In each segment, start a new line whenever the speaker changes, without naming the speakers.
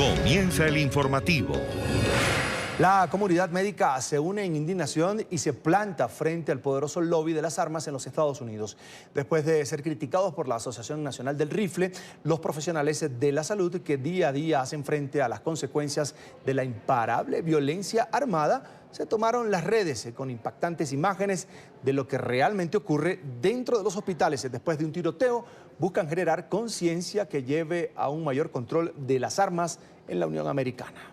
Comienza el informativo.
La comunidad médica se une en indignación y se planta frente al poderoso lobby de las armas en los Estados Unidos. Después de ser criticados por la Asociación Nacional del Rifle, los profesionales de la salud que día a día hacen frente a las consecuencias de la imparable violencia armada, se tomaron las redes con impactantes imágenes de lo que realmente ocurre dentro de los hospitales. Después de un tiroteo, buscan generar conciencia que lleve a un mayor control de las armas en la Unión Americana.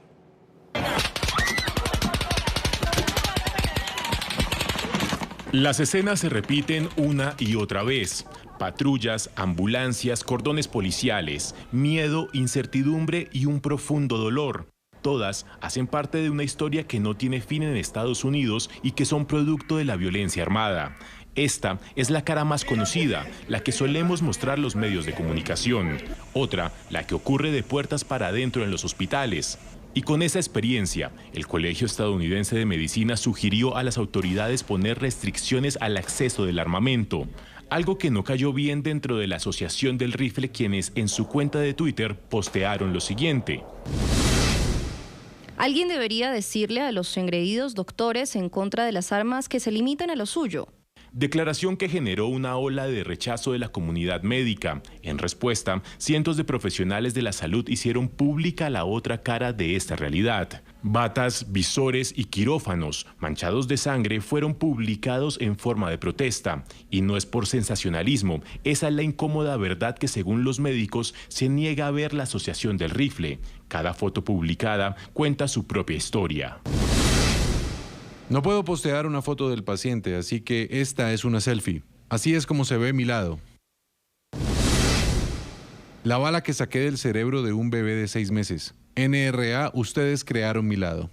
Las escenas se repiten una y otra vez. Patrullas, ambulancias, cordones policiales, miedo, incertidumbre y un profundo dolor. Todas hacen parte de una historia que no tiene fin en Estados Unidos y que son producto de la violencia armada. Esta es la cara más conocida, la que solemos mostrar los medios de comunicación. Otra, la que ocurre de puertas para adentro en los hospitales. Y con esa experiencia, el Colegio Estadounidense de Medicina sugirió a las autoridades poner restricciones al acceso del armamento, algo que no cayó bien dentro de la Asociación del Rifle, quienes en su cuenta de Twitter postearon lo siguiente.
Alguien debería decirle a los engreídos doctores en contra de las armas que se limiten a lo suyo.
Declaración que generó una ola de rechazo de la comunidad médica. En respuesta, cientos de profesionales de la salud hicieron pública la otra cara de esta realidad. Batas, visores y quirófanos manchados de sangre fueron publicados en forma de protesta. Y no es por sensacionalismo, esa es la incómoda verdad que según los médicos se niega a ver la Asociación del Rifle. Cada foto publicada cuenta su propia historia.
No puedo postear una foto del paciente, así que esta es una selfie. Así es como se ve mi lado. La bala que saqué del cerebro de un bebé de 6 meses. NRA, ustedes crearon mi lado.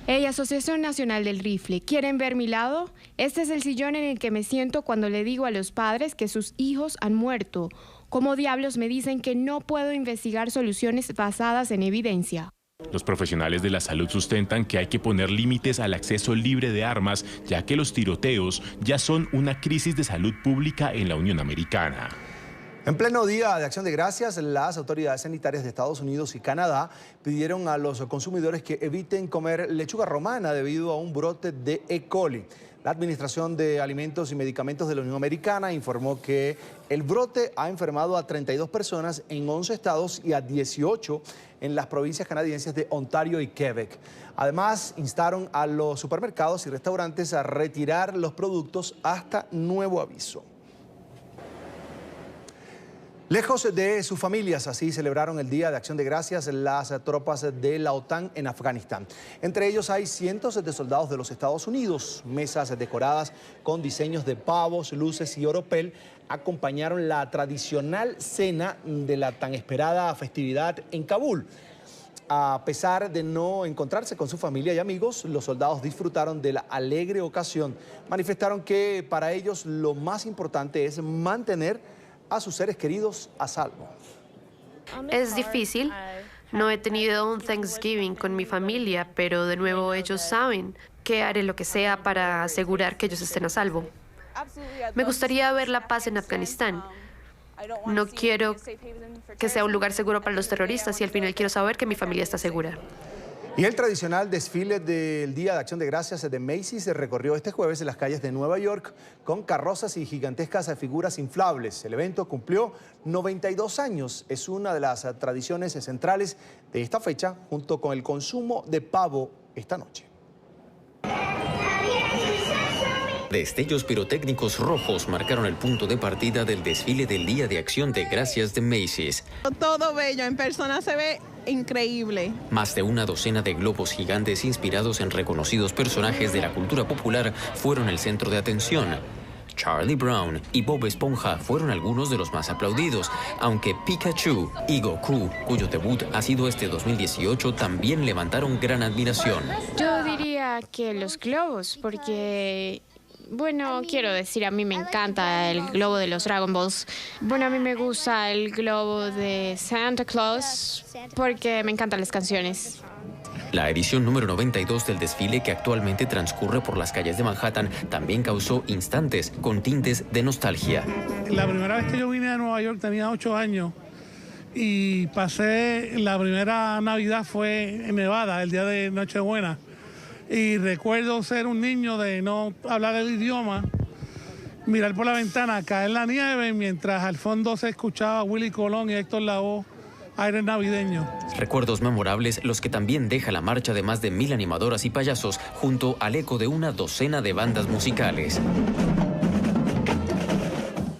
Hey, Asociación Nacional del Rifle, ¿quieren ver mi lado? Este es el sillón en el que me siento cuando le digo a los padres que sus hijos han muerto. ¿Cómo diablos me dicen que no puedo investigar soluciones basadas en evidencia?
Los profesionales de la salud sustentan que hay que poner límites al acceso libre de armas, ya que los tiroteos ya son una crisis de salud pública en la Unión Americana.
En pleno Día de Acción de Gracias, las autoridades sanitarias de Estados Unidos y Canadá pidieron a los consumidores que eviten comer lechuga romana debido a un brote de E. coli. La Administración de Alimentos y Medicamentos de la Unión Americana informó que el brote ha enfermado a 32 personas en 11 estados y a 18 en las provincias canadienses de Ontario y Quebec. Además, instaron a los supermercados y restaurantes a retirar los productos hasta nuevo aviso. Lejos de sus familias, así celebraron el Día de Acción de Gracias las tropas de la OTAN en Afganistán. Entre ellos hay cientos de soldados de los Estados Unidos. Mesas decoradas con diseños de pavos, luces y oropel acompañaron la tradicional cena de la tan esperada festividad en Kabul. A pesar de no encontrarse con su familia y amigos, los soldados disfrutaron de la alegre ocasión. Manifestaron que para ellos lo más importante es mantener a sus seres queridos a salvo.
Es difícil. No he tenido un Thanksgiving con mi familia, pero de nuevo ellos saben que haré lo que sea para asegurar que ellos estén a salvo. Me gustaría ver la paz en Afganistán. No quiero que sea un lugar seguro para los terroristas y al final quiero saber que mi familia está segura.
Y el tradicional desfile del Día de Acción de Gracias de Macy's se recorrió este jueves en las calles de Nueva York con carrozas y gigantescas figuras inflables. El evento cumplió 92 años. Es una de las tradiciones centrales de esta fecha, junto con el consumo de pavo esta noche.
Destellos pirotécnicos rojos marcaron el punto de partida del desfile del Día de Acción de Gracias de Macy's.
Todo bello, en persona se ve increíble.
Más de una docena de globos gigantes inspirados en reconocidos personajes de la cultura popular fueron el centro de atención. Charlie Brown y Bob Esponja fueron algunos de los más aplaudidos, aunque Pikachu y Goku, cuyo debut ha sido este 2018, también levantaron gran admiración.
Yo diría que los globos, porque... Bueno, quiero decir, a mí me encanta el globo de los Dragon Balls. Bueno, a mí me gusta el globo de Santa Claus porque me encantan las canciones.
La edición número 92 del desfile, que actualmente transcurre por las calles de Manhattan, también causó instantes con tintes de nostalgia.
La primera vez que yo vine a Nueva York tenía 8 años y pasé, la primera Navidad fue en Nevada, el día de Nochebuena. Y recuerdo ser un niño de no hablar el idioma, mirar por la ventana, caer la nieve, mientras al fondo se escuchaba Willy Colón y Héctor Lavoe, aire navideño.
Recuerdos memorables los que también deja la marcha de más de 1000 animadoras y payasos junto al eco de una docena de bandas musicales.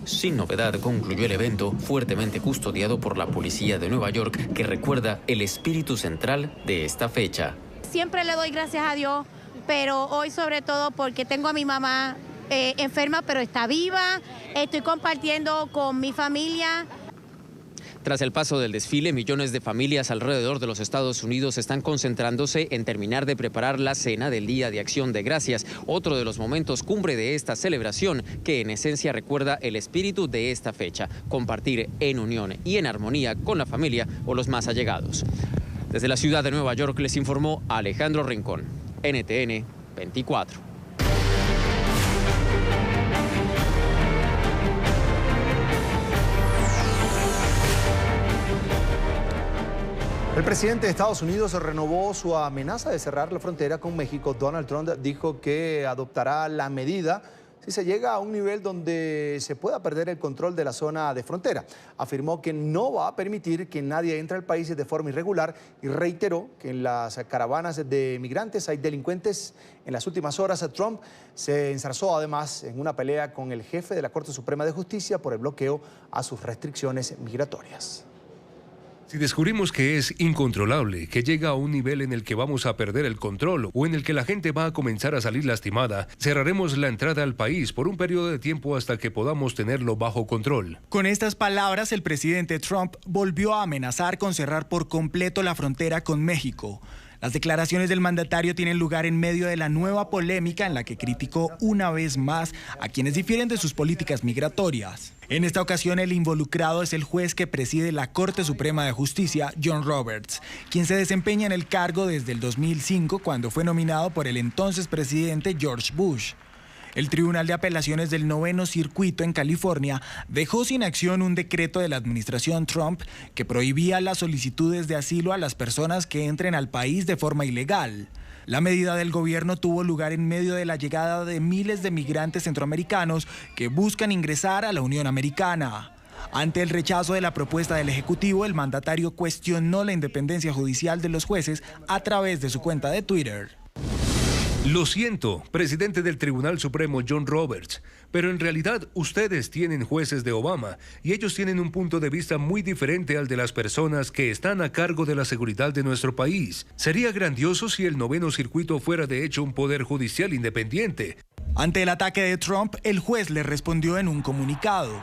Sin novedad, concluyó el evento, fuertemente custodiado por la policía de Nueva York, que recuerda el espíritu central de esta fecha.
Siempre le doy gracias a Dios, pero hoy sobre todo porque tengo a mi mamá enferma, pero está viva. Estoy compartiendo con mi familia.
Tras el paso del desfile, millones de familias alrededor de los Estados Unidos están concentrándose en terminar de preparar la cena del Día de Acción de Gracias, otro de los momentos cumbre de esta celebración que en esencia recuerda el espíritu de esta fecha, compartir en unión y en armonía con la familia o los más allegados. Desde la ciudad de Nueva York les informó Alejandro Rincón, NTN 24.
El presidente de Estados Unidos renovó su amenaza de cerrar la frontera con México. Donald Trump dijo que adoptará la medida si se llega a un nivel donde se pueda perder el control de la zona de frontera. Afirmó que no va a permitir que nadie entre al país de forma irregular y reiteró que en las caravanas de migrantes hay delincuentes. En las últimas horas, Trump se enzarzó además en una pelea con el jefe de la Corte Suprema de Justicia por el bloqueo a sus restricciones migratorias.
Si descubrimos que es incontrolable, que llega a un nivel en el que vamos a perder el control o en el que la gente va a comenzar a salir lastimada, cerraremos la entrada al país por un periodo de tiempo hasta que podamos tenerlo bajo control.
Con estas palabras, el presidente Trump volvió a amenazar con cerrar por completo la frontera con México. Las declaraciones del mandatario tienen lugar en medio de la nueva polémica en la que criticó una vez más a quienes difieren de sus políticas migratorias. En esta ocasión, el involucrado es el juez que preside la Corte Suprema de Justicia, John Roberts, quien se desempeña en el cargo desde el 2005, cuando fue nominado por el entonces presidente George Bush. El Tribunal de Apelaciones del 9º Circuito en California dejó sin acción un decreto de la administración Trump que prohibía las solicitudes de asilo a las personas que entren al país de forma ilegal. La medida del gobierno tuvo lugar en medio de la llegada de miles de migrantes centroamericanos que buscan ingresar a la Unión Americana. Ante el rechazo de la propuesta del Ejecutivo, el mandatario cuestionó la independencia judicial de los jueces a través de su cuenta de Twitter.
Lo siento, presidente del Tribunal Supremo John Roberts, pero en realidad ustedes tienen jueces de Obama y ellos tienen un punto de vista muy diferente al de las personas que están a cargo de la seguridad de nuestro país. Sería grandioso si el 9º Circuito fuera de hecho un poder judicial independiente.
Ante el ataque de Trump, el juez le respondió en un comunicado.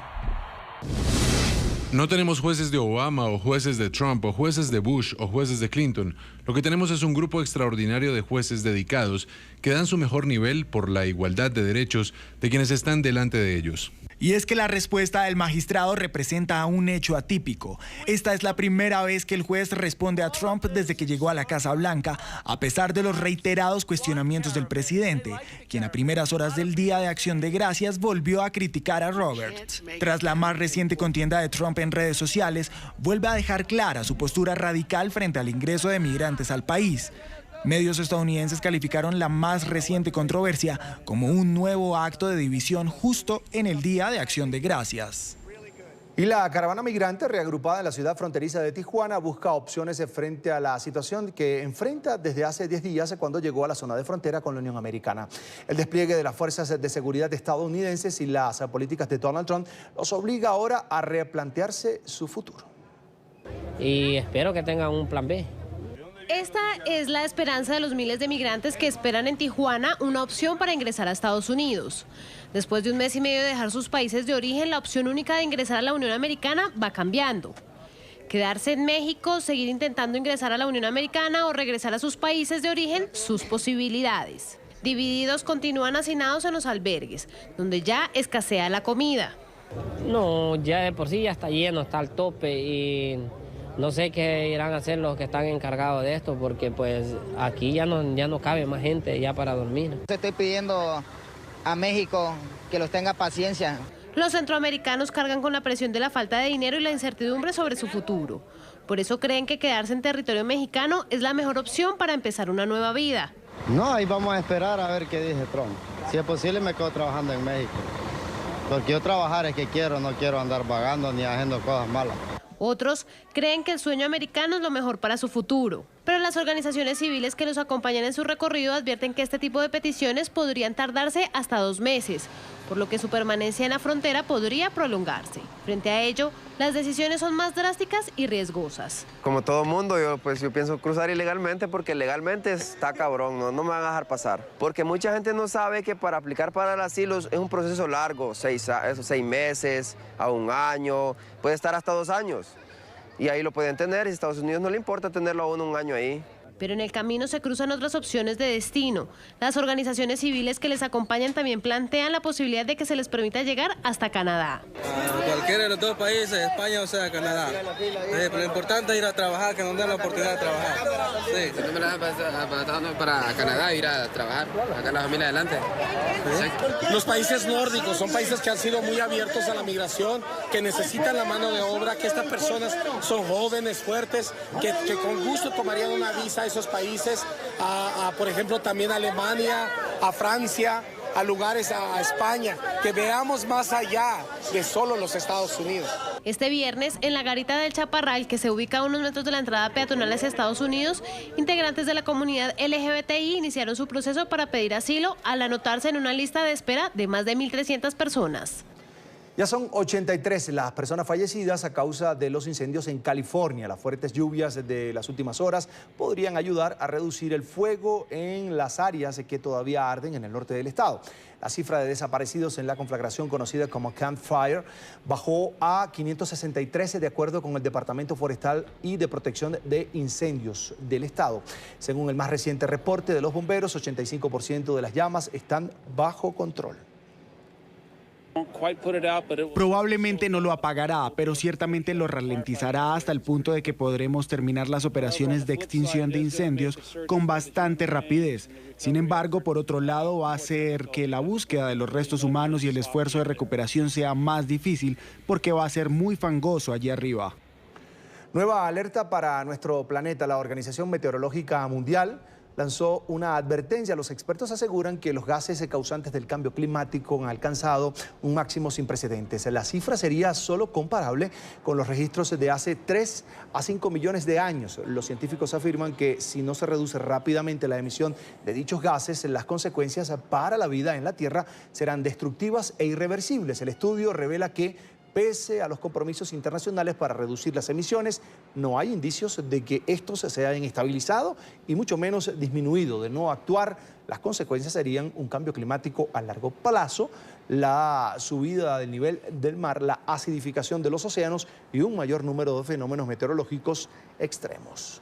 No tenemos jueces de Obama o jueces de Trump o jueces de Bush o jueces de Clinton. Lo que tenemos es un grupo extraordinario de jueces dedicados que dan su mejor nivel por la igualdad de derechos de quienes están delante de ellos.
Y es que la respuesta del magistrado representa un hecho atípico. Esta es la primera vez que el juez responde a Trump desde que llegó a la Casa Blanca, a pesar de los reiterados cuestionamientos del presidente, quien a primeras horas del Día de Acción de Gracias volvió a criticar a Roberts. Tras la más reciente contienda de Trump en redes sociales, vuelve a dejar clara su postura radical frente al ingreso de migrantes al país. Medios estadounidenses calificaron la más reciente controversia como un nuevo acto de división justo en el Día de Acción de Gracias.
Y la caravana migrante reagrupada en la ciudad fronteriza de Tijuana busca opciones frente a la situación que enfrenta desde hace 10 días cuando llegó a la zona de frontera con la Unión Americana. El despliegue de las fuerzas de seguridad estadounidenses y las políticas de Donald Trump los obliga ahora a replantearse su futuro.
Y espero que tengan un plan B.
Esta es la esperanza de los miles de migrantes que esperan en Tijuana una opción para ingresar a Estados Unidos. Después de un mes y medio de dejar sus países de origen, la opción única de ingresar a la Unión Americana va cambiando. Quedarse en México, seguir intentando ingresar a la Unión Americana o regresar a sus países de origen, sus posibilidades. Divididos continúan hacinados en los albergues, donde ya escasea la comida.
No, ya de por sí ya está lleno, está al tope y no sé qué irán a hacer los que están encargados de esto, porque pues aquí ya no cabe más gente ya para dormir.
Estoy pidiendo a México que los tenga paciencia.
Los centroamericanos cargan con la presión de la falta de dinero y la incertidumbre sobre su futuro. Por eso creen que quedarse en territorio mexicano es la mejor opción para empezar una nueva vida.
No, ahí vamos a esperar a ver qué dice Trump. Si es posible me quedo trabajando en México. Porque yo trabajar es que quiero, no quiero andar vagando ni haciendo cosas malas.
Otros creen que el sueño americano es lo mejor para su futuro. Pero las organizaciones civiles que los acompañan en su recorrido advierten que este tipo de peticiones podrían tardarse hasta 2 meses, por lo que su permanencia en la frontera podría prolongarse. Frente a ello, las decisiones son más drásticas y riesgosas.
Como todo mundo, yo pienso cruzar ilegalmente porque legalmente está cabrón, no me van a dejar pasar. Porque mucha gente no sabe que para aplicar para el asilo es un proceso largo, 6 meses, a 1 año, puede estar hasta 2 años. Y ahí lo pueden tener, y a Estados Unidos no le importa tenerlo a uno 1 año ahí.
Pero en el camino se cruzan otras opciones de destino. Las organizaciones civiles que les acompañan también plantean la posibilidad de que se les permita llegar hasta Canadá.
Cualquiera de los 2 países, España o sea Canadá. Pero lo importante es ir a trabajar, que nos den la oportunidad de trabajar. Sí.
No me la para Canadá, ir a trabajar, sacar la familia adelante.
¿Sí? Los países nórdicos son países que han sido muy abiertos a la migración, que necesitan la mano de obra, que estas personas son jóvenes, fuertes, que con gusto tomarían una visa a esos países, por ejemplo, también a Alemania, a Francia, a lugares, a España, que veamos más allá de solo los Estados Unidos.
Este viernes, en la garita del Chaparral, que se ubica a unos metros de la entrada peatonal hacia Estados Unidos, integrantes de la comunidad LGBTI iniciaron su proceso para pedir asilo al anotarse en una lista de espera de más de 1.300 personas.
Ya son 83 las personas fallecidas a causa de los incendios en California. Las fuertes lluvias de las últimas horas podrían ayudar a reducir el fuego en las áreas que todavía arden en el norte del estado. La cifra de desaparecidos en la conflagración conocida como Camp Fire bajó a 563 de acuerdo con el Departamento Forestal y de Protección de Incendios del estado. Según el más reciente reporte de los bomberos, 85% de las llamas están bajo control.
Probablemente no lo apagará, pero ciertamente lo ralentizará hasta el punto de que podremos terminar las operaciones de extinción de incendios con bastante rapidez. Sin embargo, por otro lado, va a hacer que la búsqueda de los restos humanos y el esfuerzo de recuperación sea más difícil porque va a ser muy fangoso allí arriba.
Nueva alerta para nuestro planeta. La Organización Meteorológica Mundial lanzó una advertencia. Los expertos aseguran que los gases causantes del cambio climático han alcanzado un máximo sin precedentes. La cifra sería solo comparable con los registros de hace 3 a 5 millones de años. Los científicos afirman que si no se reduce rápidamente la emisión de dichos gases, las consecuencias para la vida en la Tierra serán destructivas e irreversibles. El estudio revela que pese a los compromisos internacionales para reducir las emisiones, no hay indicios de que estos se hayan estabilizado y mucho menos disminuido. De no actuar, las consecuencias serían un cambio climático a largo plazo, la subida del nivel del mar, la acidificación de los océanos y un mayor número de fenómenos meteorológicos extremos.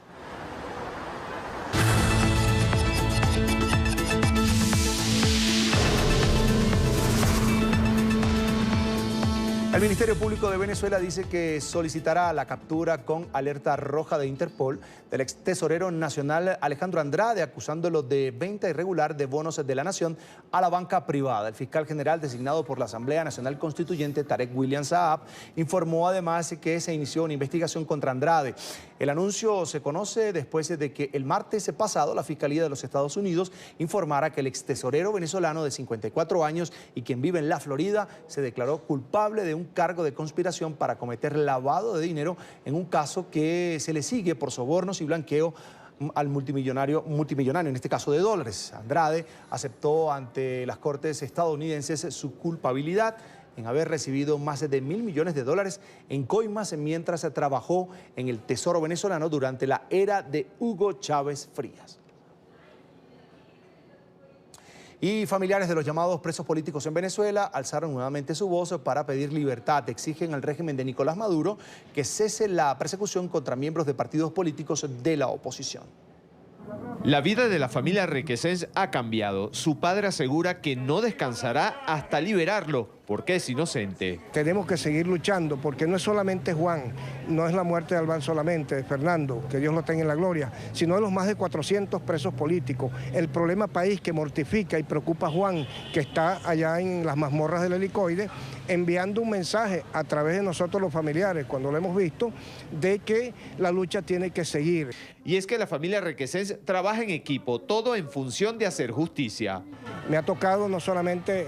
El Ministerio Público de Venezuela dice que solicitará la captura con alerta roja de Interpol del ex tesorero nacional Alejandro Andrade, acusándolo de venta irregular de bonos de la nación a la banca privada. El fiscal general designado por la Asamblea Nacional Constituyente, Tarek William Saab, informó además que se inició una investigación contra Andrade. El anuncio se conoce después de que el martes pasado la Fiscalía de los Estados Unidos informara que el ex tesorero venezolano de 54 años y quien vive en la Florida se declaró culpable de un cargo de conspiración para cometer lavado de dinero en un caso que se le sigue por sobornos y blanqueo al multimillonario, en este caso de dólares. Andrade aceptó ante las cortes estadounidenses su culpabilidad en haber recibido más de $1.000 millones en coimas mientras trabajó en el Tesoro venezolano durante la era de Hugo Chávez Frías. Y familiares de los llamados presos políticos en Venezuela alzaron nuevamente su voz para pedir libertad. Exigen al régimen de Nicolás Maduro que cese la persecución contra miembros de partidos políticos de la oposición.
La vida de la familia Requesens ha cambiado. Su padre asegura que no descansará hasta liberarlo.
porque es inocente.
Tenemos que seguir luchando porque no es solamente Juan, no es la muerte de Albán solamente, de Fernando, que Dios lo tenga en la gloria, sino de los más de 400 presos políticos. El problema país que mortifica y preocupa a Juan, que está allá en las mazmorras del Helicoide, enviando un mensaje a través de nosotros los familiares, cuando lo hemos visto, de que la lucha tiene que seguir.
Y es que la familia Requesens trabaja en equipo, todo en función de hacer justicia.
Me ha tocado no solamente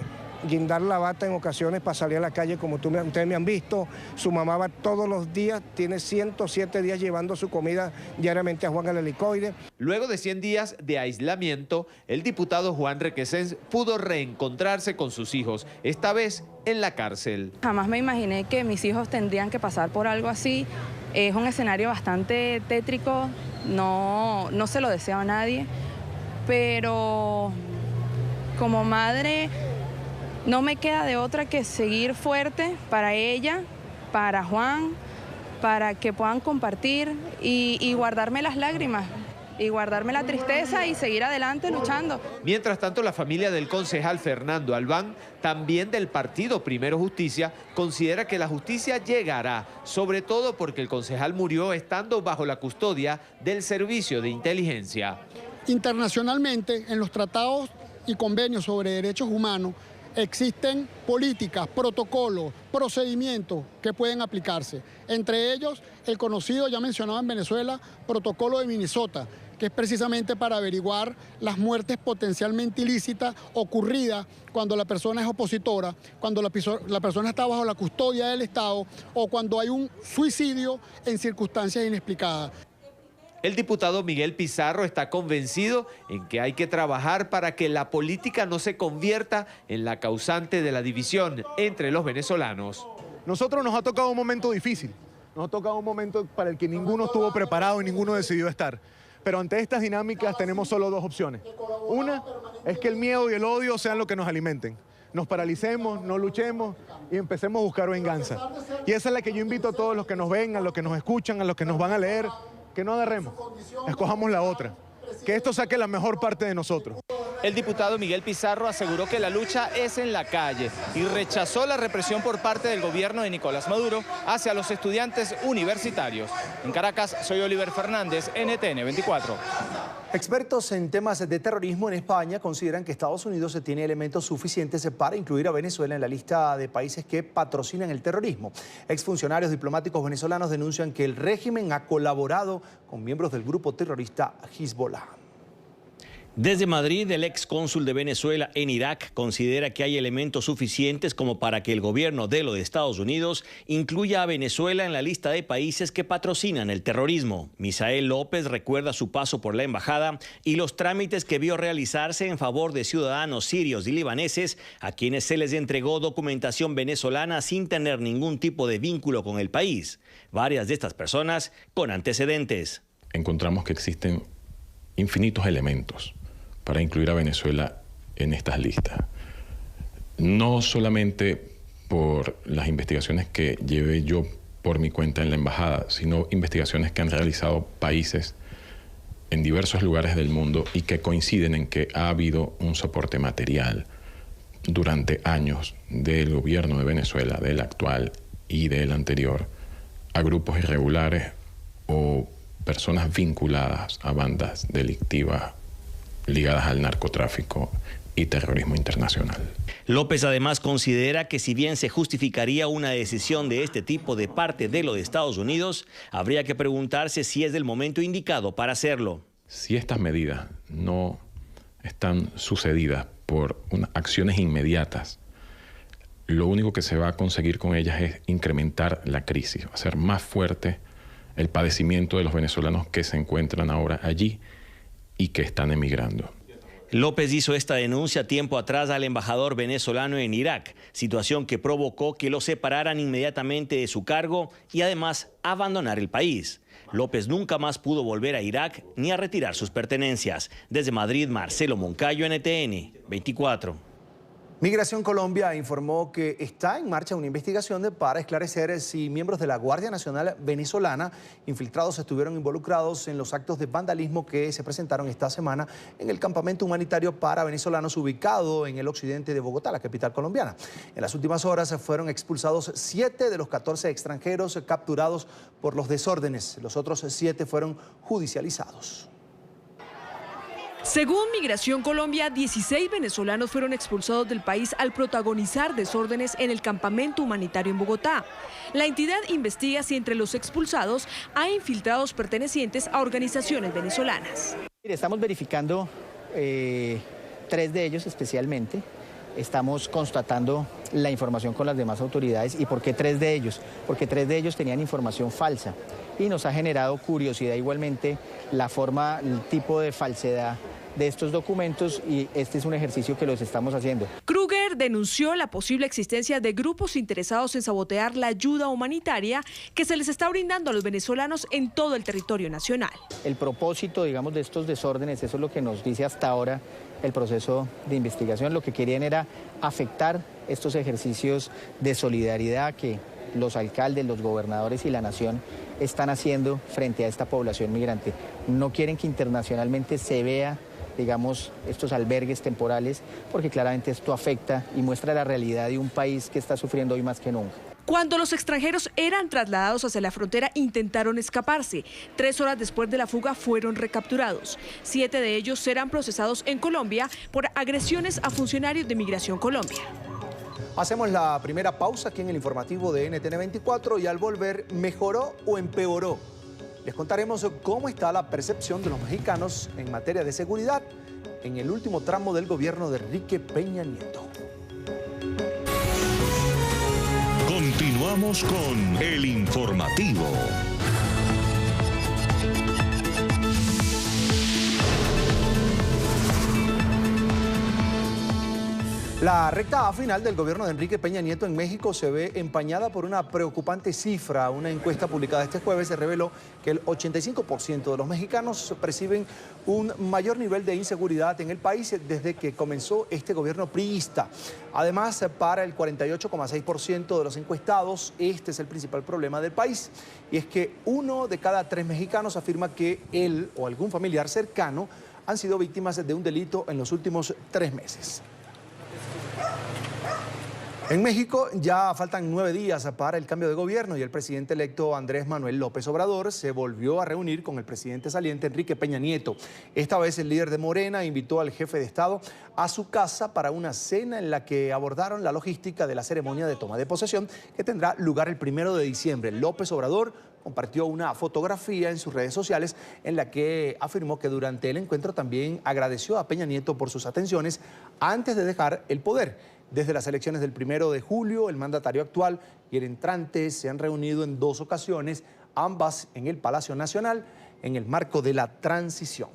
guindar la bata en ocasiones para salir a la calle, como ustedes me han visto. Su mamá va todos los días, tiene 107 días llevando su comida diariamente a Juan al Helicoide.
Luego de 100 días de aislamiento, el diputado Juan Requesens pudo reencontrarse con sus hijos, esta vez en la cárcel.
Jamás me imaginé que mis hijos tendrían que pasar por algo así. Es un escenario bastante tétrico, no se lo deseo a nadie, pero como madre no me queda de otra que seguir fuerte para ella, para Juan, para que puedan compartir y guardarme las lágrimas, y guardarme la tristeza y seguir adelante luchando.
Mientras tanto, la familia del concejal Fernando Albán, también del partido Primero Justicia, considera que la justicia llegará, sobre todo porque el concejal murió estando bajo la custodia del Servicio de Inteligencia.
Internacionalmente, en los tratados y convenios sobre derechos humanos, existen políticas, protocolos, procedimientos que pueden aplicarse. Entre ellos, el conocido, ya mencionado en Venezuela, protocolo de Minnesota, que es precisamente para averiguar las muertes potencialmente ilícitas ocurridas cuando la persona es opositora, cuando la persona está bajo la custodia del Estado o cuando hay un suicidio en circunstancias inexplicadas.
El diputado Miguel Pizarro está convencido en que hay que trabajar para que la política no se convierta en la causante de la división entre los venezolanos.
Nosotros nos ha tocado un momento difícil, nos ha tocado un momento para el que ninguno estuvo preparado y ninguno decidió estar. Pero ante estas dinámicas tenemos solo dos opciones. Una es que el miedo y el odio sean lo que nos alimenten. Nos paralicemos, no luchemos y empecemos a buscar venganza. Y esa es la que yo invito a todos los que nos ven, a los que nos escuchan, a los que nos van a leer, que no agarremos, escojamos la otra, que esto saque la mejor parte de nosotros.
El diputado Miguel Pizarro aseguró que la lucha es en la calle y rechazó la represión por parte del gobierno de Nicolás Maduro hacia los estudiantes universitarios. En Caracas, soy Oliver Fernández, NTN 24.
Expertos en temas de terrorismo en España consideran que Estados Unidos tiene elementos suficientes para incluir a Venezuela en la lista de países que patrocinan el terrorismo. Exfuncionarios diplomáticos venezolanos denuncian que el régimen ha colaborado con miembros del grupo terrorista Hezbollah.
Desde Madrid, el excónsul de Venezuela en Irak considera que hay elementos suficientes como para que el gobierno de los Estados Unidos incluya a Venezuela en la lista de países que patrocinan el terrorismo. Misael López recuerda su paso por la embajada y los trámites que vio realizarse en favor de ciudadanos sirios y libaneses a quienes se les entregó documentación venezolana sin tener ningún tipo de vínculo con el país. Varias de estas personas con antecedentes.
Encontramos que existen infinitos elementos para incluir a Venezuela en estas listas. No solamente por las investigaciones que llevé yo por mi cuenta en la embajada, sino investigaciones que han realizado países en diversos lugares del mundo y que coinciden en que ha habido un soporte material durante años del gobierno de Venezuela, del actual y del anterior, a grupos irregulares o personas vinculadas a bandas delictivas ligadas al narcotráfico y terrorismo internacional.
López además considera que si bien se justificaría una decisión de este tipo de parte de los Estados Unidos, habría que preguntarse si es el momento indicado para hacerlo.
Si estas medidas no están sucedidas por acciones inmediatas, lo único que se va a conseguir con ellas es incrementar la crisis, hacer más fuerte el padecimiento de los venezolanos que se encuentran ahora allí y que están emigrando.
López hizo esta denuncia tiempo atrás al embajador venezolano en Irak, situación que provocó que lo separaran inmediatamente de su cargo y además abandonar el país. López nunca más pudo volver a Irak ni a retirar sus pertenencias. Desde Madrid, Marcelo Moncayo, NTN 24.
Migración Colombia informó que está en marcha una investigación para esclarecer si miembros de la Guardia Nacional venezolana infiltrados estuvieron involucrados en los actos de vandalismo que se presentaron esta semana en el campamento humanitario para venezolanos ubicado en el occidente de Bogotá, la capital colombiana. En las últimas horas fueron expulsados 7 de los 14 extranjeros capturados por los desórdenes. Los otros 7 fueron judicializados.
Según Migración Colombia, 16 venezolanos fueron expulsados del país al protagonizar desórdenes en el campamento humanitario en Bogotá. La entidad investiga si entre los expulsados hay infiltrados pertenecientes a organizaciones venezolanas.
Estamos verificando 3 de ellos especialmente. Estamos constatando la información con las demás autoridades. ¿Y por qué 3 de ellos? Porque 3 de ellos tenían información falsa y nos ha generado curiosidad igualmente la forma, el tipo de falsedad de estos documentos, y este es un ejercicio que los estamos haciendo.
Kruger denunció la posible existencia de grupos interesados en sabotear la ayuda humanitaria que se les está brindando a los venezolanos en todo el territorio nacional.
El propósito, digamos, de estos desórdenes, eso es lo que nos dice hasta ahora el proceso de investigación, lo que querían era afectar estos ejercicios de solidaridad que los alcaldes, los gobernadores y la nación están haciendo frente a esta población migrante. No quieren que internacionalmente se vea, digamos, estos albergues temporales, porque claramente esto afecta y muestra la realidad de un país que está sufriendo hoy más que nunca.
Cuando los extranjeros eran trasladados hacia la frontera, intentaron escaparse. 3 horas después de la fuga fueron recapturados. 7 de ellos serán procesados en Colombia por agresiones a funcionarios de Migración Colombia.
Hacemos la primera pausa aquí en el informativo de NTN 24 y al volver, ¿mejoró o empeoró? Les contaremos cómo está la percepción de los mexicanos en materia de seguridad en el último tramo del gobierno de Enrique Peña Nieto.
Continuamos con el informativo.
La recta final del gobierno de Enrique Peña Nieto en México se ve empañada por una preocupante cifra. Una encuesta publicada este jueves se reveló que el 85% de los mexicanos perciben un mayor nivel de inseguridad en el país desde que comenzó este gobierno priista. Además, para el 48,6% de los encuestados, este es el principal problema del país. Y es que 1 de cada 3 mexicanos afirma que él o algún familiar cercano han sido víctimas de un delito en los últimos 3 meses. En México ya faltan 9 días para el cambio de gobierno y el presidente electo Andrés Manuel López Obrador se volvió a reunir con el presidente saliente Enrique Peña Nieto. Esta vez el líder de Morena invitó al jefe de Estado a su casa para una cena en la que abordaron la logística de la ceremonia de toma de posesión que tendrá lugar el 1 de diciembre. López Obrador compartió una fotografía en sus redes sociales en la que afirmó que durante el encuentro también agradeció a Peña Nieto por sus atenciones antes de dejar el poder. Desde las elecciones del 1 de julio, el mandatario actual y el entrante se han reunido en 2 ocasiones, ambas en el Palacio Nacional, en el marco de la transición.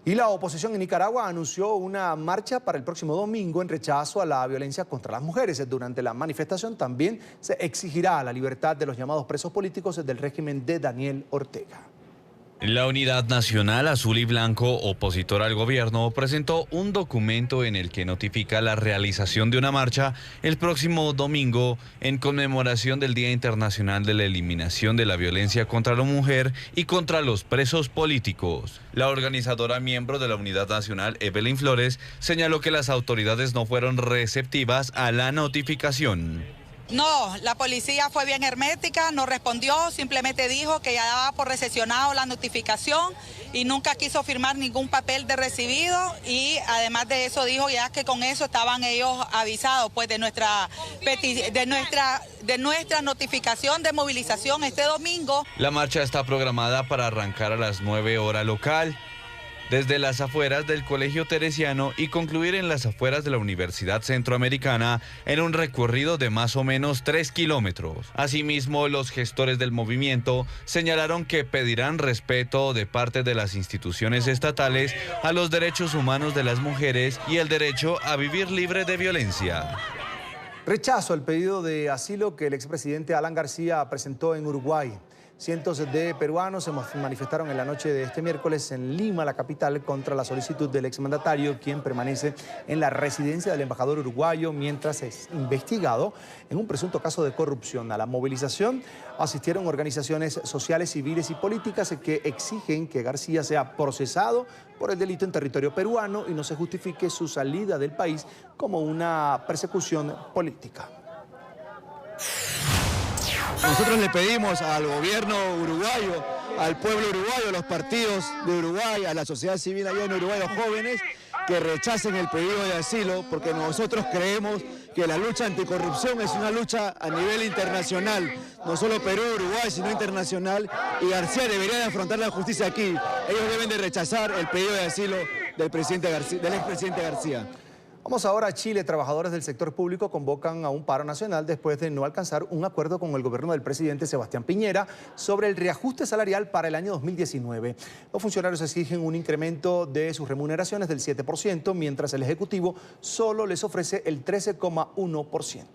Y la oposición en Nicaragua anunció una marcha para el próximo domingo en rechazo a la violencia contra las mujeres. Durante la manifestación también se exigirá la libertad de los llamados presos políticos del régimen de Daniel Ortega.
La Unidad Nacional Azul y Blanco, opositora al gobierno, presentó un documento en el que notifica la realización de una marcha el próximo domingo en conmemoración del Día Internacional de la Eliminación de la Violencia contra la Mujer y contra los presos políticos. La organizadora miembro de la Unidad Nacional, Evelyn Flores, señaló que las autoridades no fueron receptivas a la notificación.
No, la policía fue bien hermética, no respondió, simplemente dijo que ya daba por recepcionado la notificación y nunca quiso firmar ningún papel de recibido, y además de eso dijo ya que con eso estaban ellos avisados pues de nuestra notificación de movilización este domingo.
La marcha está programada para arrancar a las 9 horas local, desde las afueras del Colegio Teresiano y concluir en las afueras de la Universidad Centroamericana en un recorrido de más o menos 3 kilómetros. Asimismo, los gestores del movimiento señalaron que pedirán respeto de parte de las instituciones estatales a los derechos humanos de las mujeres y el derecho a vivir libre de violencia.
Rechazo al pedido de asilo que el expresidente Alan García presentó en Uruguay. Cientos de peruanos se manifestaron en la noche de este miércoles en Lima, la capital, contra la solicitud del exmandatario, quien permanece en la residencia del embajador uruguayo mientras es investigado en un presunto caso de corrupción. A la movilización asistieron organizaciones sociales, civiles y políticas que exigen que García sea procesado por el delito en territorio peruano y no se justifique su salida del país como una persecución política.
Nosotros le pedimos al gobierno uruguayo, al pueblo uruguayo, a los partidos de Uruguay, a la sociedad civil allá en Uruguay, a los jóvenes, que rechacen el pedido de asilo, porque nosotros creemos que la lucha anticorrupción es una lucha a nivel internacional, no solo Perú, Uruguay, sino internacional, y García debería de afrontar la justicia aquí. Ellos deben de rechazar el pedido de asilo del expresidente García.
Vamos ahora a Chile. Trabajadores del sector público convocan a un paro nacional después de no alcanzar un acuerdo con el gobierno del presidente Sebastián Piñera sobre el reajuste salarial para el año 2019. Los funcionarios exigen un incremento de sus remuneraciones del 7%, mientras el Ejecutivo solo les ofrece el 13,1%.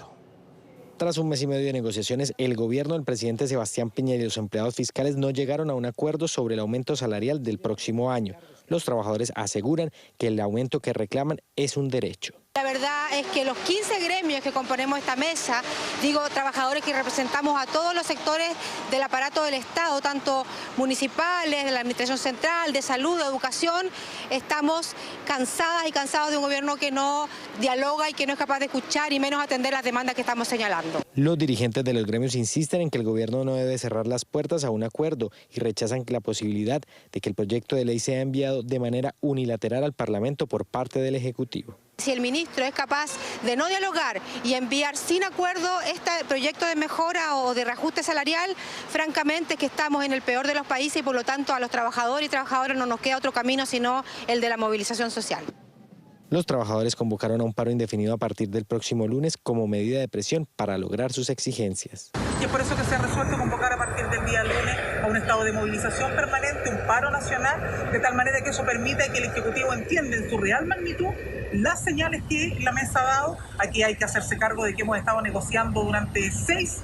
Tras un mes y medio de negociaciones, el gobierno del presidente Sebastián Piñera y los empleados fiscales no llegaron a un acuerdo sobre el aumento salarial del próximo año. Los trabajadores aseguran que el aumento que reclaman es un derecho.
La verdad es que los 15 gremios que componemos esta mesa, digo trabajadores que representamos a todos los sectores del aparato del Estado, tanto municipales, de la administración central, de salud, de educación, estamos cansadas y cansados de un gobierno que no dialoga y que no es capaz de escuchar y menos atender las demandas que estamos señalando.
Los dirigentes de los gremios insisten en que el gobierno no debe cerrar las puertas a un acuerdo y rechazan la posibilidad de que el proyecto de ley sea enviado de manera unilateral al Parlamento por parte del Ejecutivo.
Si el ministro es capaz de no dialogar y enviar sin acuerdo este proyecto de mejora o de reajuste salarial, francamente que estamos en el peor de los países y por lo tanto a los trabajadores y trabajadoras no nos queda otro camino sino el de la movilización social.
Los trabajadores convocaron a un paro indefinido a partir del próximo lunes como medida de presión para lograr sus exigencias.
Y es por eso que se ha resuelto convocar a partir del día lunes a un estado de movilización permanente, un paro nacional, de tal manera que eso permita que el Ejecutivo entienda en su real magnitud las señales que la mesa ha dado. Aquí hay que hacerse cargo de que hemos estado negociando durante 6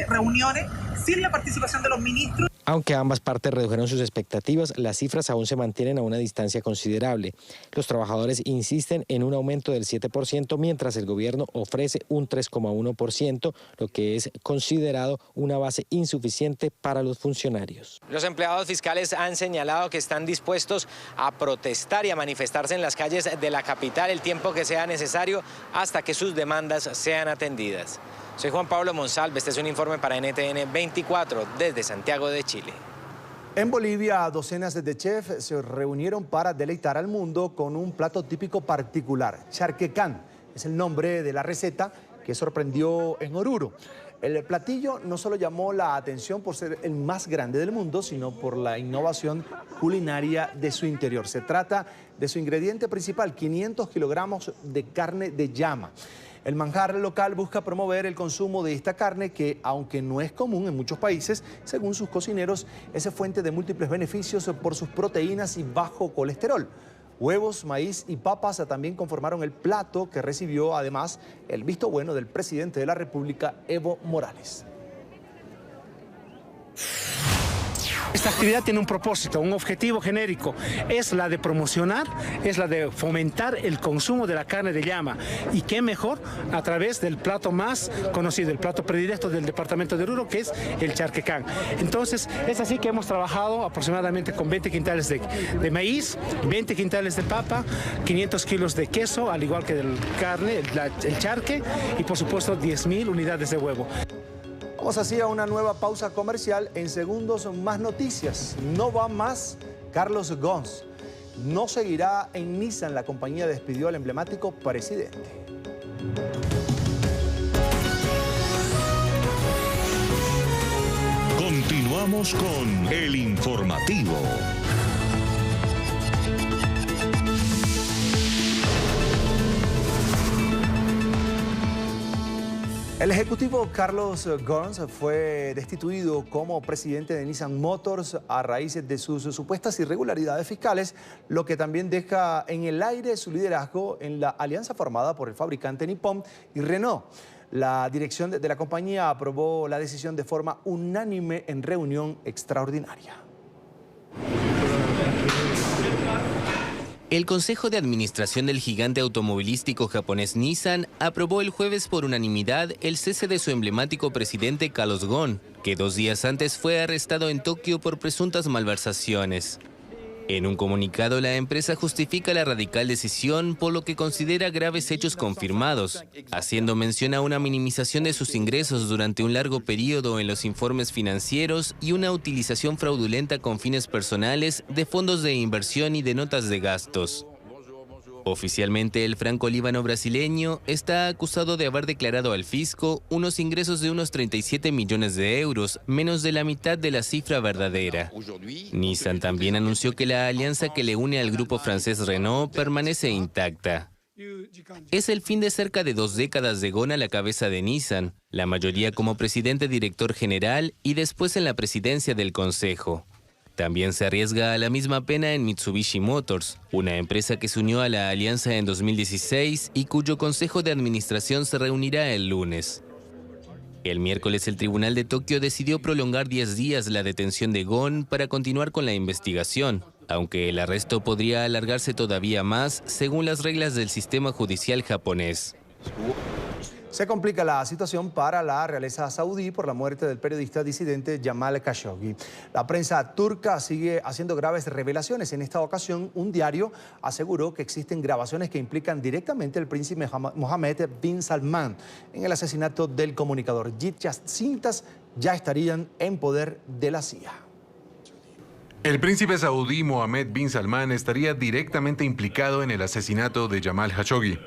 reuniones sin la participación de los ministros.
Aunque ambas partes redujeron sus expectativas, las cifras aún se mantienen a una distancia considerable. Los trabajadores insisten en un aumento del 7%, mientras el gobierno ofrece un 3,1%, lo que es considerado una base insuficiente para los funcionarios. Los empleados fiscales han señalado que están dispuestos a protestar y a manifestarse en las calles de la capital el tiempo que sea necesario hasta que sus demandas sean atendidas. Soy Juan Pablo Monsalve, este es un informe para NTN 24 desde Santiago de Chile.
En Bolivia, docenas de chefs se reunieron para deleitar al mundo con un plato típico particular. Charquecán es el nombre de la receta que sorprendió en Oruro. El platillo no solo llamó la atención por ser el más grande del mundo, sino por la innovación culinaria de su interior. Se trata de su ingrediente principal, 500 kilogramos de carne de llama. El manjar local busca promover el consumo de esta carne que, aunque no es común en muchos países, según sus cocineros, es fuente de múltiples beneficios por sus proteínas y bajo colesterol. Huevos, maíz y papas también conformaron el plato que recibió además el visto bueno del presidente de la República, Evo Morales.
Esta actividad tiene un propósito, un objetivo genérico, es la de promocionar, es la de fomentar el consumo de la carne de llama. Y qué mejor a través del plato más conocido, el plato predilecto del departamento de Oruro, que es el charquecán. Entonces, es así que hemos trabajado aproximadamente con 20 quintales de maíz, 20 quintales de papa, 500 kilos de queso, al igual que de carne, el charque, y por supuesto 10.000 unidades de huevo.
Vamos así a una nueva pausa comercial. En segundos, más noticias. No va más Carlos Ghosn. No seguirá en Nissan. La compañía despidió al emblemático presidente.
Continuamos con El Informativo.
El ejecutivo Carlos Ghosn fue destituido como presidente de Nissan Motors a raíz de sus supuestas irregularidades fiscales, lo que también deja en el aire su liderazgo en la alianza formada por el fabricante Nippon y Renault. La dirección de la compañía aprobó la decisión de forma unánime en reunión extraordinaria.
El Consejo de Administración del gigante automovilístico japonés Nissan aprobó el jueves por unanimidad el cese de su emblemático presidente Carlos Ghosn, que 2 días antes fue arrestado en Tokio por presuntas malversaciones. En un comunicado, la empresa justifica la radical decisión por lo que considera graves hechos confirmados, haciendo mención a una minimización de sus ingresos durante un largo periodo en los informes financieros y una utilización fraudulenta con fines personales de fondos de inversión y de notas de gastos. Oficialmente, el franco-líbano brasileño está acusado de haber declarado al fisco unos ingresos de unos 37 millones de euros, menos de la mitad de la cifra verdadera. Nissan también anunció que la alianza que le une al grupo francés Renault permanece intacta. Es el fin de cerca de 2 décadas de Ghosn a la cabeza de Nissan, la mayoría como presidente director general y después en la presidencia del Consejo. También se arriesga a la misma pena en Mitsubishi Motors, una empresa que se unió a la alianza en 2016 y cuyo consejo de administración se reunirá el lunes. El miércoles el Tribunal de Tokio decidió prolongar 10 días la detención de Ghosn para continuar con la investigación, aunque el arresto podría alargarse todavía más según las reglas del sistema judicial japonés.
Se complica la situación para la realeza saudí por la muerte del periodista disidente Jamal Khashoggi. La prensa turca sigue haciendo graves revelaciones. En esta ocasión, un diario aseguró que existen grabaciones que implican directamente al príncipe Mohammed bin Salman en el asesinato del comunicador. Dichas cintas ya estarían en poder de la CIA.
El príncipe saudí Mohammed bin Salman estaría directamente implicado en el asesinato de Jamal Khashoggi.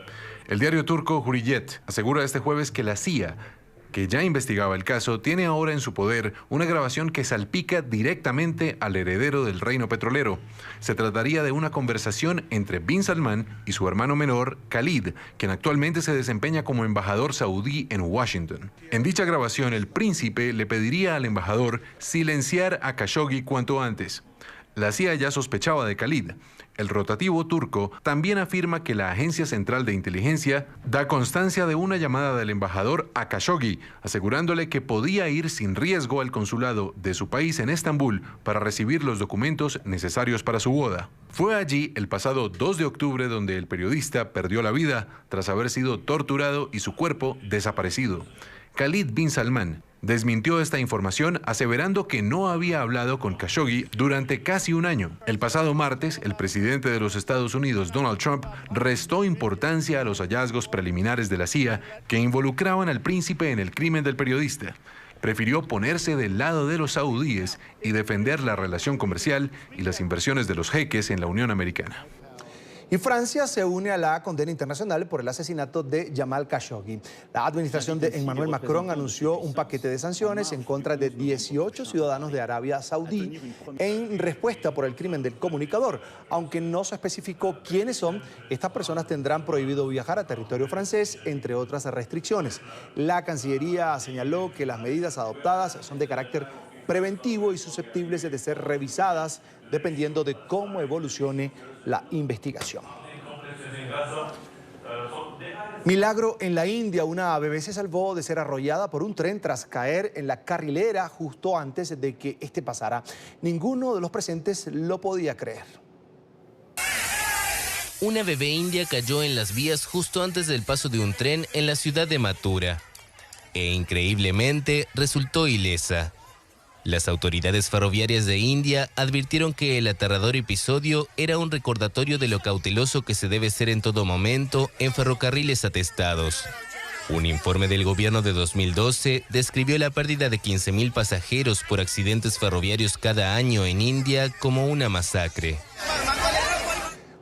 El diario turco Hürriyet asegura este jueves que la CIA, que ya investigaba el caso, tiene ahora en su poder una grabación que salpica directamente al heredero del reino petrolero. Se trataría de una conversación entre bin Salman y su hermano menor, Khalid, quien actualmente se desempeña como embajador saudí en Washington. En dicha grabación, el príncipe le pediría al embajador silenciar a Khashoggi cuanto antes. La CIA ya sospechaba de Khalid. El rotativo turco también afirma que la Agencia Central de Inteligencia da constancia de una llamada del embajador a Khashoggi, asegurándole que podía ir sin riesgo al consulado de su país en Estambul para recibir los documentos necesarios para su boda. Fue allí el pasado 2 de octubre donde el periodista perdió la vida tras haber sido torturado y su cuerpo desaparecido. Khalid bin Salman desmintió esta información aseverando que no había hablado con Khashoggi durante casi un año. El pasado martes, el presidente de los Estados Unidos, Donald Trump, restó importancia a los hallazgos preliminares de la CIA que involucraban al príncipe en el crimen del periodista. Prefirió ponerse del lado de los saudíes y defender la relación comercial y las inversiones de los jeques en la Unión Americana.
Y Francia se une a la condena internacional por el asesinato de Jamal Khashoggi. La administración de Emmanuel Macron anunció un paquete de sanciones en contra de 18 ciudadanos de Arabia Saudí en respuesta por el crimen del comunicador. Aunque no se especificó quiénes son, estas personas tendrán prohibido viajar a territorio francés, entre otras restricciones. La Cancillería señaló que las medidas adoptadas son de carácter preventivo y susceptibles de ser revisadas dependiendo de cómo evolucione la investigación. Milagro en la India, una bebé se salvó de ser arrollada por un tren tras caer en la carrilera justo antes de que este pasara. Ninguno de los presentes lo podía creer.
Una bebé india cayó en las vías justo antes del paso de un tren en la ciudad de Mathura. E increíblemente resultó ilesa. Las autoridades ferroviarias de India advirtieron que el aterrador episodio era un recordatorio de lo cauteloso que se debe ser en todo momento en ferrocarriles atestados. Un informe del gobierno de 2012 describió la pérdida de 15.000 pasajeros por accidentes ferroviarios cada año en India como una masacre.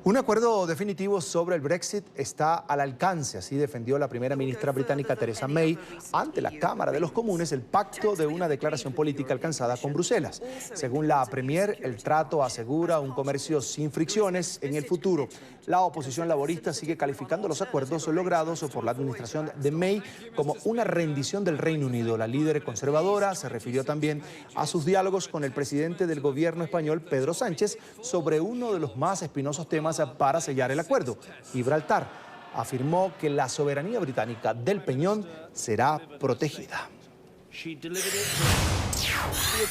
Un acuerdo definitivo sobre el Brexit está al alcance, así defendió la primera ministra británica Theresa May ante la Cámara de los Comunes el pacto de una declaración política alcanzada con Bruselas. Según la Premier, el trato asegura un comercio sin fricciones en el futuro. La oposición laborista sigue calificando los acuerdos logrados por la administración de May como una rendición del Reino Unido. La líder conservadora se refirió también a sus diálogos con el presidente del gobierno español, Pedro Sánchez, sobre uno de los más espinosos temas para sellar el acuerdo, Gibraltar. afirmó que la soberanía británica del Peñón será protegida.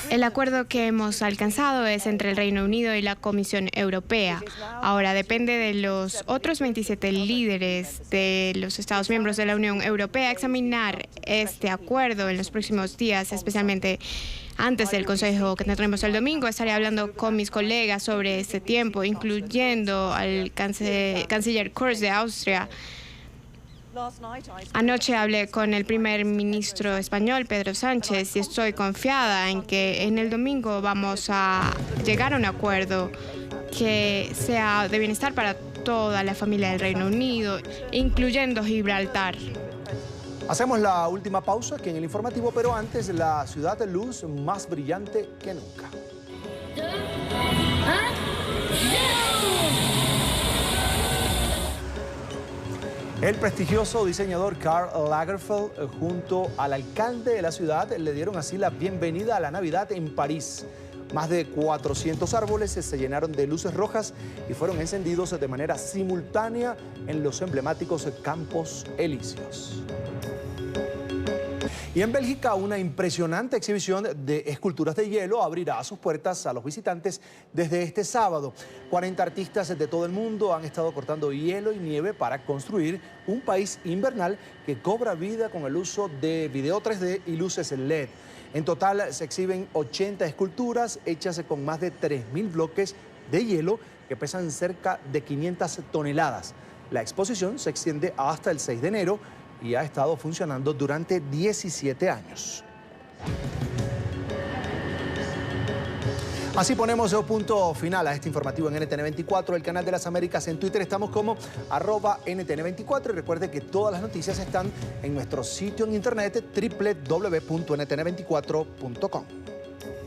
El acuerdo que hemos alcanzado es entre el Reino Unido y la Comisión Europea. Ahora depende de los otros 27 líderes de los Estados miembros de la Unión Europea examinar este acuerdo en los próximos días, especialmente antes del Consejo que tendremos el domingo. Estaré hablando con mis colegas sobre este tiempo, incluyendo al canciller Kurz de Austria. Anoche hablé con el primer ministro español, Pedro Sánchez, y estoy confiada en que en el domingo vamos a llegar a un acuerdo que sea de bienestar para toda la familia del Reino Unido, incluyendo Gibraltar.
Hacemos la última pausa aquí en el informativo, pero antes la ciudad de luz más brillante que nunca. El prestigioso diseñador Karl Lagerfeld junto al alcalde de la ciudad le dieron así la bienvenida a la Navidad en París. Más de 400 árboles se llenaron de luces rojas y fueron encendidos de manera simultánea en los emblemáticos Campos Elíseos. Y en Bélgica, una impresionante exhibición de esculturas de hielo abrirá sus puertas a los visitantes desde este sábado. 40 artistas de todo el mundo han estado cortando hielo y nieve para construir un país invernal que cobra vida con el uso de video 3D y luces LED. En total se exhiben 80 esculturas hechas con más de 3.000 bloques de hielo que pesan cerca de 500 toneladas. La exposición se extiende hasta el 6 de enero y ha estado funcionando durante 17 años. Así ponemos un punto final a este informativo en NTN24, el canal de las Américas. En Twitter estamos como @NTN24 y recuerde que todas las noticias están en nuestro sitio en internet www.ntn24.com.